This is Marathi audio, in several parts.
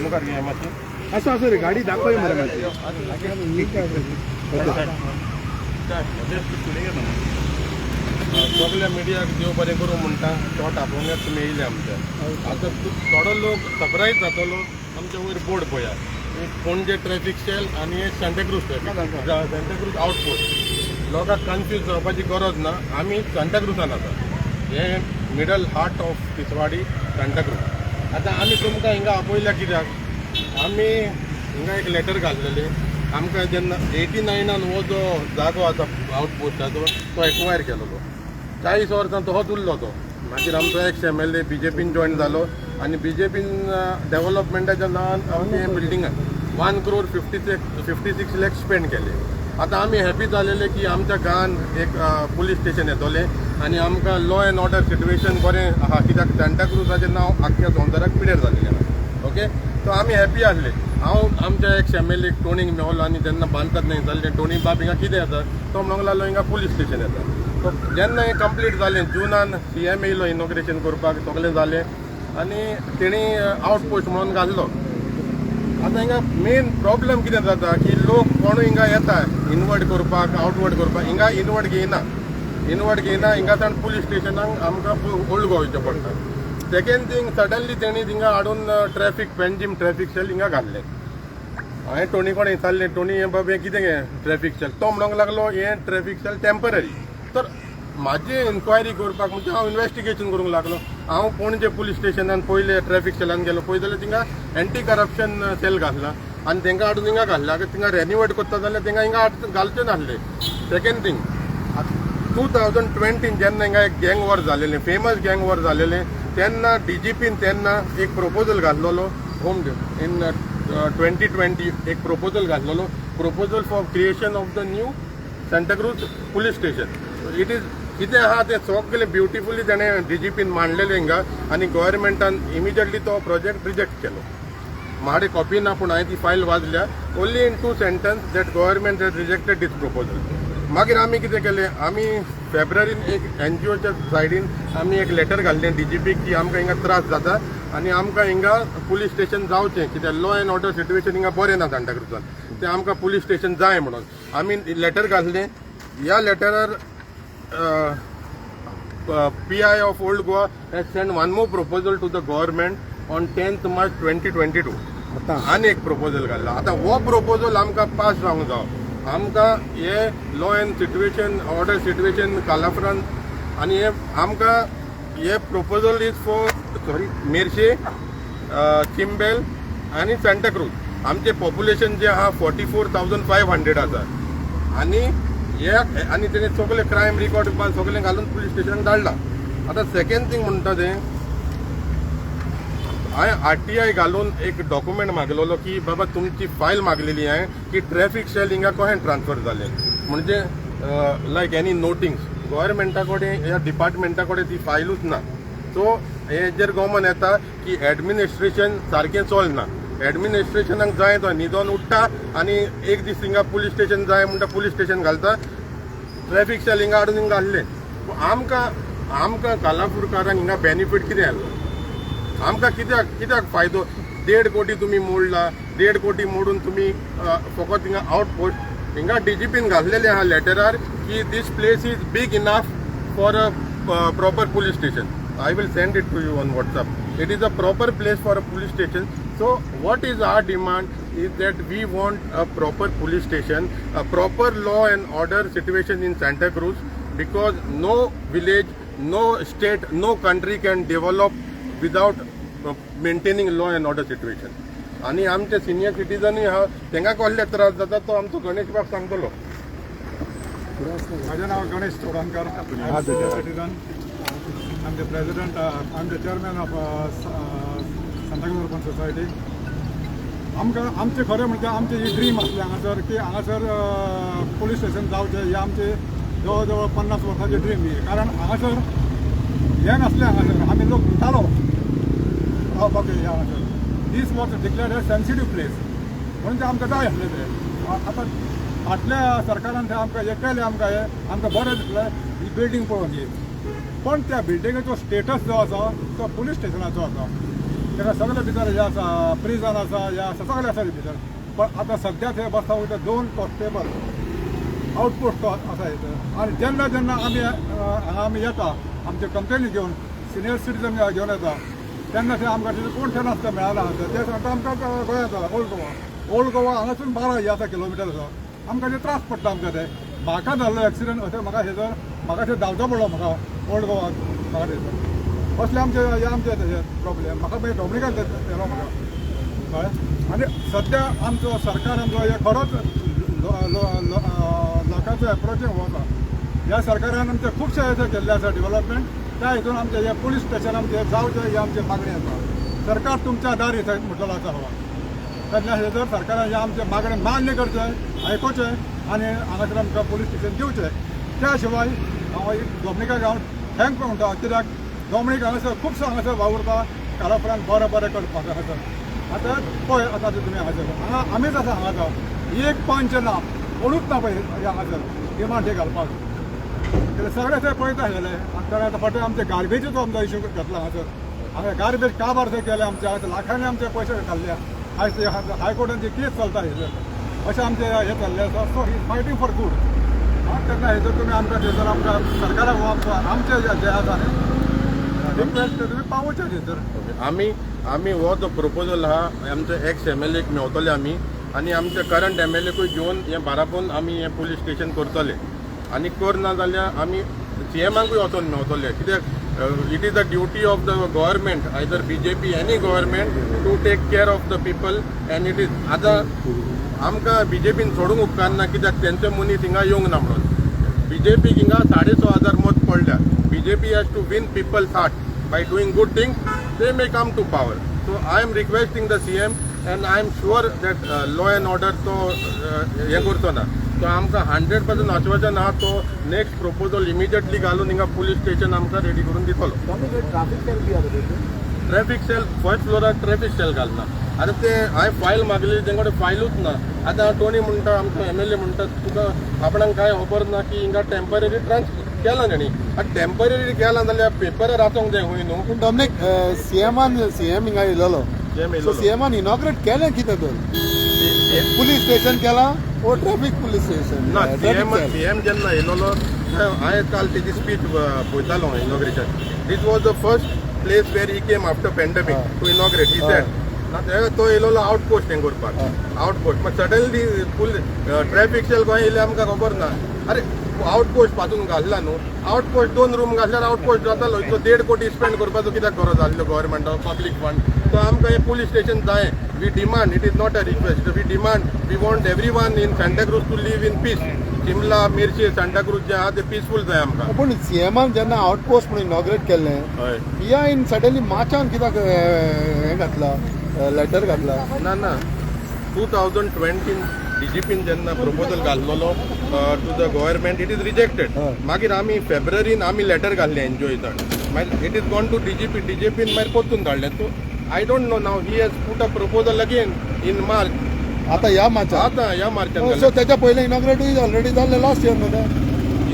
मुखार घे मातशी. असं असं रे गाडी दाखवय मरे मातशी. सगळ्या मिडियाक देव बरें करूं म्हणटा तो टापोवण्याक तुमी येयले आमच्या. आतां थोडो लोक सरप्रायज जातलो आमच्या वयर बोर्ड पळयात. एक पणजे ट्रॅफिक सेल आनी एक सांताक्रूज सांताक्रूज आउटपोस्ट. लोकांक कन्फ्यूज जावपाची गरज ना. आमी सांताक्रुजान आसा. हे middle heart of Tiswadi Santacruz. आतां आमी तुमकां हिंगा आपयल्या कित्याक? आमी हिंगा एक लेटर घातलेले. आमकां जेन्ना 89 हो जो जागो आसा आउटपोस्टाचो तो एक्वायर केलेलो. 40 वर्सां तोच उरलो तो. मागीर आमचो एक्स MLA BJPन जॉयन जालो आनी BJPन डेव्हलपमेंटाच्या नांवान आमी हे बिल्डिंगाक 1 crore 56 lakhs स्पेंड केले. आतां आमी हॅपी जालेले की आमच्या गांवान एक पुलीस स्टेशन येतलें आनी आमकां लॉ एंड ऑर्डर सिट्युएशन बरें आहा. कित्याक सांताक्रुजाचें नांव आख्ख्या संवसाराक पिड्यार जाल्लें आहा. ओके, सो आमी हॅपी आसले. हांव आमच्या एक्स MLA टोनीक मेवलो आनी जेन्ना बांदतात न्ही जाल्लें टोनी बाब हिंगा कितें येता तो म्हणूंक लागलो हिंगा पुलीस स्टेशन येता. सो जेन्ना हें कंप्लीट जालें जुनान CM येयलो इनॉग्रेशन करपाक सगळें जालें आनी तेणी आउटपोस्ट म्हणून घाल्लो. आतां हिंगा मेन प्रॉब्लम कितें जाता की लोक कोण हिंगा येता इनवर्ट करपाक आउटवर्ट करपाक. हिंगा इनवर्ट घेयना हिंगा सावन पुलीस स्टेशनाक आमकां ओल्ड गोंयचें पडटा. सेकेंड थिंग सडनली तेणी हिंगा हाडून पेंजीम ट्रॅफिक सेल हिंगा घाल्लें. हांवें टोनी कोण विचारलें टोनी हें बाबा हें कितें हें ट्रॅफिक सेल? तो म्हणूंक लागलो हें ट्रॅफिक सेल टेम्पररी. तर म्हाजी इन्क्वायरी करपाक म्हणजे हांव इन्वेस्टिगेशन करूंक लागलो. हांव पणजे पुलीस स्टेशनान पयले ट्रॅफिक सेलान गेलो. पळय जाल्यार थिंगा एंटी करप्शन सेल घातला आनी तांकां हाडून हिंगा घातला. थिंगा रेन्युवेट करता जाल्यार तांकां हिंगा घालचें नासलें. सेकेंड थिंग 2020 जेन्ना हिंगा एक गँग वॉर जालेलें फेमस गँग वॉर जालेलें तेन्ना DGPन तेन्ना एक प्रपोजल घातलेलो होम इन 2020 एक प्रपोजल घातलेलो proposal for creation of the new Santacruz police station. It is कितें आहा तें सगळें ब्युटिफुली तेणें DGPन मांडलेलें हिंगा आनी गव्हर्मेंटान इमिजिएटली तो प्रोजेक्ट रिजेक्ट केलो. म्हाडे कॉपी ना पूण हांवें ती फायल वाचल्या. Only in 2 sentences that government has rejected this proposal. मागीर आमी कितें केलें आमी फेब्रुवारीन एक NGOच्या सायडीन आमी एक लेटर घाल्लें DGPक की आमकां हिंगा त्रास जाता आनी आमकां हिंगा पुलीस स्टेशन जावचें कित्याक लॉ एंड ऑर्डर सिट्युएशन हिंगा बरें ना सांताक्रुजान. तें आमकां पुलीस स्टेशन जाय म्हणून आमी लेटर घातलें. ह्या लेटरार PI of old Goa has send one more proposal to the government on 10th March 2022. आनी एक प्रपोजल घाल्ला. आतां हो प्रपोजल आमकां पास जावंक जाय. आमकां हे law and situation order situation कालाफ्रान आनी हे आमकां हे proposal is for Merces Chimbel आनी सांताक्रूज. आमचें पॉप्युलेशन जें आहा 44,500 आसा आनी हे आनी तेणी सगळे क्रायम रिकॉर्ड सगळें घालून पुलीस स्टेशनाक धाडला. आतां सेकेंड थिंग म्हणटा तें हांवें RTI घालून एक डॉक्युमेंट मागलेलो की बाबा तुमची फायल मागलेली हांवें की ट्रॅफिक सेल हिंगा कशें ट्रान्सफर जालें म्हणजे लायक एनी नोटिंग्स गव्हर्मेंटा कडेन ह्या डिपार्टमेंटा कडेन ती फायलूच ना. सो हेजेर गवर्नमेंट येता की एडमिनिस्ट्रेशन सारकें चलना. एडमिनिस्ट्रेशनाक जाय तो न्हिदोन उठ्ठा आनी एक दीस हिंगा पुलीस स्टेशन जाय म्हणटा पुलीस स्टेशन घालता. ट्रॅफिक सेल हिंगा हाडून हिंगा घाल्लें. आमकां कालापुरकारांक हिंगा बेनिफीट कितें आसलो? आमकां कित्याक फायदो? 1.5 कोटी तुमी मोडला. 1.5 कोटी मोडून तुमी फकत हिंगा आउटपोस्ट हिंगा DGPन घातलेलें आहा लेटरार की this place is big enough for a proper police station. I will send it to you on WhatsApp. It is a proper place for a police station. So what is our demand is that we want a proper police station, a proper law and order situation in Santa Cruz, because no village, no state, no country can develop without maintaining law and order situation. आणि आमचे सिनियर सिटीजनूय आहा तांकां कसले त्रास जाता तो आमचो गणेश बाब सांगतलो. माझे नाव Ganesh Chodankar. Citizen. I'm the president, I'm the chairman of Santacruz urban society. आमचे खरें म्हणजे आमचे ही ड्रीम आसली हांगासर की हांगासर पुलीस स्टेशन जावचें. ही आमची जवळ जवळ 50 वर्सांची ड्रीम ही. कारण हांगासर हें नासलें. हांगासर आमी लोक भितालो रावपाक येया हांगासर. This was declared a sensitive place म्हणून तें आमकां जाय आसलें तें. आतां फाटल्या सरकारान तें आमकां हें केलें. आमकां बरें दिसलें ही बिल्डींग पळोवन ही. पण त्या बिल्डिंगेचो स्टेटस जो आसा तो पुलीस स्टेशनाचो आसा. तेन्ना सगळे भितर हे आसा प्रिजन आसा हे आसा सगळे आसा भितर पण आतां सद्या थंय बसता वयता 2 कॉन्स्टेबल आउटपोस्ट आसा थंय आनी जेन्ना जेन्ना आमी येता आमचे कंप्लेनी घेवन सिनियर सिटीजन घेवन येता तेन्ना थंय आमकां तिथे कोण थंय नासता मेळना ते सांगता आमकां गोंयांत ओल्ड गोवा हांगासून 12 हे आसा किलोमिटर आसा आमकां ते त्रास पडटा आमकां ते म्हाका जाल्लो एक्सिडेंट अशें म्हाका हेजर म्हाका थंय धांवचो पडलो म्हाका ओल्ड गोवाक म्हाका थंयसर असले आमचे तशे प्रॉब्लेम म्हाका मागीर डॉमिनिकान येलो म्हाका कळ्ळें आनी सद्या आमचो सरकार आमचो हे खरोच लोकांचो एप्रोचींग हो आसा ह्या सरकारान आमचे खुबशे अशें केल्ले आसा डेव्हलपमेंट त्या हितून आमचे हे पुलीस स्टेशन आमचे जावचे ही आमची मागणी आसा सरकार तुमच्या दारी थंय म्हटलेलो आसा हवा तेन्ना हेजर सरकारान हे आमचे मागणे मान्य करचे आयकुचे आनी हांगासर आमकां पुलीस स्टेशन दिवचें त्या शिवाय हांव डॉमिनिकाक हांव थँक म्हणटा कित्याक डॉमिनिक हांगासर खुबसो हांगासर वावुरता काला उपरांत बरें बरें करपाक हांगासर आतां पळय आतां तुमी हांगासर हांगा आमीच आसा हांगासर एक पंच ना कोणूच ना पळय हांगासर डिमांड हे घालपाक सगळे थंय पळयता गेले आनी आतां फाटीं आमचे गार्बेजीचो आमचो इशू घेतला हांगा गार्बेज काबार थंय केले आमचे हांगासर लाखांनी आमचे पयशे घाल्ले आयज हायकोर्टान जी केस चलता हेजर अशें आमचे हे चालले आसा so he fighting for good तेन्ना हेजर तुमी आमकां थंयसर आमकां सरकाराक हो आमचे जे आसा न्ही रिक्वेस्ट तुमी पावोवचे थंयसर आमी हो जो प्रपोजल आहा आमचे एक्स MLA क मेवतले आमी आनी आमचे करंट MLA घेवन हे बारापोवन आमी हे पुलीस स्टेशन करतले आनी करना जाल्यार आमी CMाकूय वचोन मेवतले कित्याक it is the duty of the government, either BJP, any government, to take care of the people, and it is आता आमकां BJPन सोडूंक उपकारना कित्याक तेंचे मनीस हिंगा येवंक ना म्हणून BJP हिंगा 6,500 मत पडल्या BJP has to win people's heart by doing good things. They may come to power. So I am requesting the CM and I am sure that law and order तो हे करतो ना तो आमकां 100% आश्वासन आहा तो नेक्स्ट प्रपोजल इमिजिएटली घालून हिंगा पुलीस स्टेशन आमकां रेडी करून दितलो ट्रॅफिक सेल फर्स्ट फ्लोरार ट्रॅफिक सेल घालना आतां ते हांवें फायल मागली तेंचे कडेन फायलूच ना आतां टोनी म्हणटा आमचो MLA म्हणटा तुका आपणाक कांय खबर ना की हिंगा टेम्पररी ट्रान्सफर केला तेणी आतां टेम्पररी केला जाल्यार पेपरार आसोंक जाय खंय न्हू पूण डॉमिनिक CM हिंगा येयलेलो सो CMन इनॉग्रेट केलें कितें तर पुलीस स्टेशन केला ओ ट्रॅफिक पुलीस स्टेशन ना CM जेन्ना येयलोलो हांवें काल तेजी स्पीच पळयतालो inauguration this was the first place वेर he came after pandemic to inaugurate he said तो येयलोलो आउटपोस्ट हें करपाक आउटपोस्ट मात सडनली फूल ट्रॅफिक सेल गोंय येयले आमकां खबर ना अरे आउटपोस्ट पासून घालला न्हू आउटपोस्ट 2 रूम घातल्यार आउटपोस्ट जातालो तो 1.5 कोटी स्पेंड करपाचो कित्याक गरज आसलो गव्हर्मेंटाक पब्लीक फंड तो आमकां हे पुलीस स्टेशन जाय we demand it is not a request we demand we want everyone in Santacruz to live in peace शिमला मिर्ची सांताक्रूज जे आहा ते पीसफूल जाय आमकां पूण CMन जेन्ना आउटपोस्ट म्हणून इनॉग्रेट केल्लें हय पिया इन सडनली मार्चान कित्याक हें घातला लेटर घातला ना 2020 DGPन जेन्ना प्रपोजल घाल्लोलो to the government it is rejected मागीर आमी फेब्रुवारीन आमी लेटर घाल्लें एनजीओ मागीर इट इज गॉन टू DGPन मागीर परतून धाडलें so I don't know now he has put a proposal again in March आता ह्या मार्चान सो तेच्या पयलीं इनॉग्रेट ऑलरेडी जाल्लें लास्ट इयर न्हू तें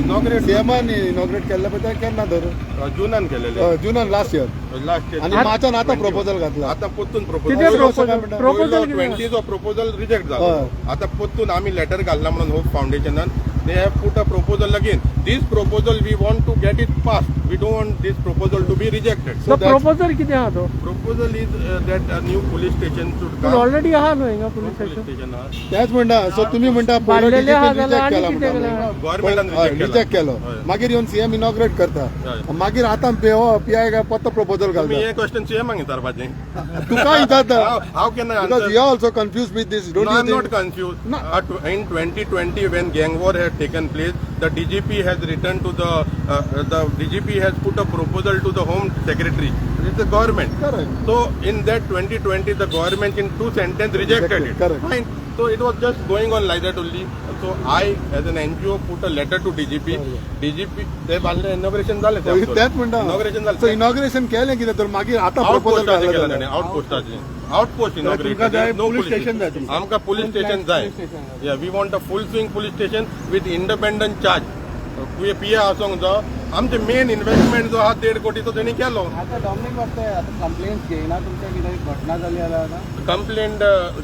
इनॉग्रेट CMन इनॉग्रेट केल्लें पळय तें केन्ना तर जुनान केलेलें जुनान लास्ट इयर आनी मार्चान आतां प्रपोजल घातला आतां परतून प्रपोजल 20 जो प्रपोजल रिजेक्ट जालो आतां परतून आमी लेटर घालना म्हणून hope फाउंडेशनान they have put a proposal again. This proposal we want to get it passed. We don't want this proposal to be rejected. So proposal किती हा तो? Proposal is that a new police station should come. Already हा होईगा police Police station. station तेच म्हणटा सो तुमी म्हणटा बांदलेले आहा जाल्यार रिजेक्ट आनी केला कितें म्हणटा केला? Government रिजेक्ट केलो मागीर येवन CM इनॉग्रेट करता मागीर आतां PI काय परत प्रपोजल तुम्ही घालता हे क्वेश्चन CM विचारपाचें. तुका विचारता How can I because answer? you are also confused with this don't No, you I'm not think confused. In 2020, when gang war had taken place, the DGP has written to the DGP has put a proposal to the Home Secretary. It's the government. Correct. So in that 2020, the government in 2 sentences rejected it. Correct. Fine. So it was just going on like that only. So I, as an NGO, put a letter to DGP. DGP, they बांधले inauguration झाले ते आमचं. तेच म्हणटा Inauguration सो झाले. इनॉग्रेशन केलें कितें तर मागीर आतां प्रपोजल आउटपोस्टाचे घालता केला त्याने. आउटपोस्ट इनॉग्रेट तुमकां जाय police station जाय तुमकां. आमकां पुलीस स्टेशन जाय. Yeah, we want a full swing police station with independent charge. पिये आसूंक जो आमचे मेन इन्व्हेस्टमेंट जो आहा 1.5 कोटी तो तेणी केलो. आता डॉमिनिक वाटतंय आता कंप्लेंट घेयना तुमच्या कितें घटना जाली जाल्यार आतां कंप्लेंट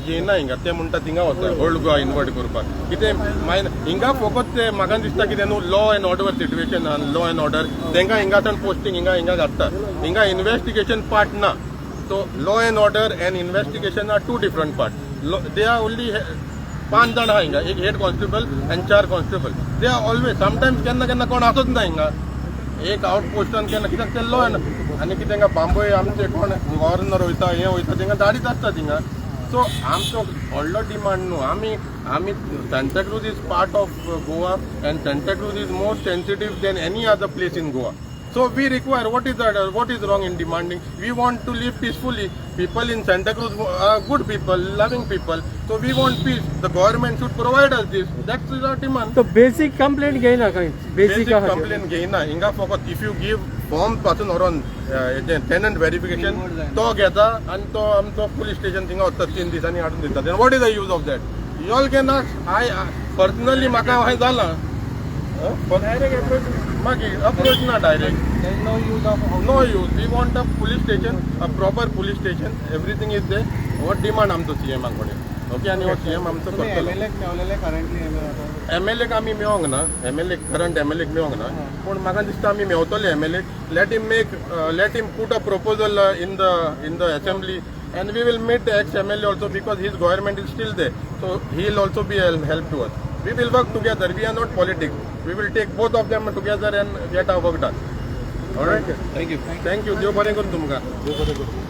घेयना हिंगा ते म्हणटा थिंगा वता ओल्ड गोवा इन्वर्ट करपाक कितें हिंगा फकत ते म्हाका दिसता कितें न्हू law end order situation law end order तांकां हिंगासान पोस्टिंग हिंगा घालता हिंगा इन्व्हेस्टिगेशन पार्ट ना. So law and order and investigation are two different parts. They are only 5 जण आहा हिंगा एक head constable and 4 constable. They are always sometimes केन्ना कोण आसत ना हिंगा एक आउटपोस्टान केन्ना कित्याक ते लॉ आनी कितें हिंगा बांबोय आमचे कोण गव्हर्नर वयता हे वयता तेंकां दाडीच आसता थिंगा. सो आमचो व्हडलो डिमांड न्हू आमी Santa Cruz is part of Goa and Santa Cruz is more sensitive than any other place in Goa. So we require what is wrong in demanding? We want to live peacefully. People in Santa Cruz are good people, loving people. So we want peace. The government should provide us this. That's our demand. तो बेसिक कंप्लेंट घेयना खंय Basic complaint घेयना हिंगा फकत if you give form पासून व्हरून tenant verification तो घेता आनी तो आमचो पुलीस स्टेशन थिंगा वता 3 दिसांनी हाडून दिता. Then what is the use of that? You all can ask. I personally म्हाका हांवें जाला मागीर अप्रोच ना direct. there is no use of No use. We want a police station, a proper police station. Everything is there. What demand आमचो CM कडेन. ओके आनी हो CM आमचो तुम्ही करतलो. MLA मेवलेले करंटली MLA आमी मेळोंक ना. MLA करंट MLA मेळोंक ना. पूण म्हाका दिसता आमी मेवतले MLA. Let him put a proposal in the assembly and we will meet the ex-MLA also because his government is still there. So he will also be a help to us. We will work together. We are not politics. We will take both of them together and get our work done. All right? Thank you. Thank you. देव बरें करूं तुमकां. देव बरें करूं.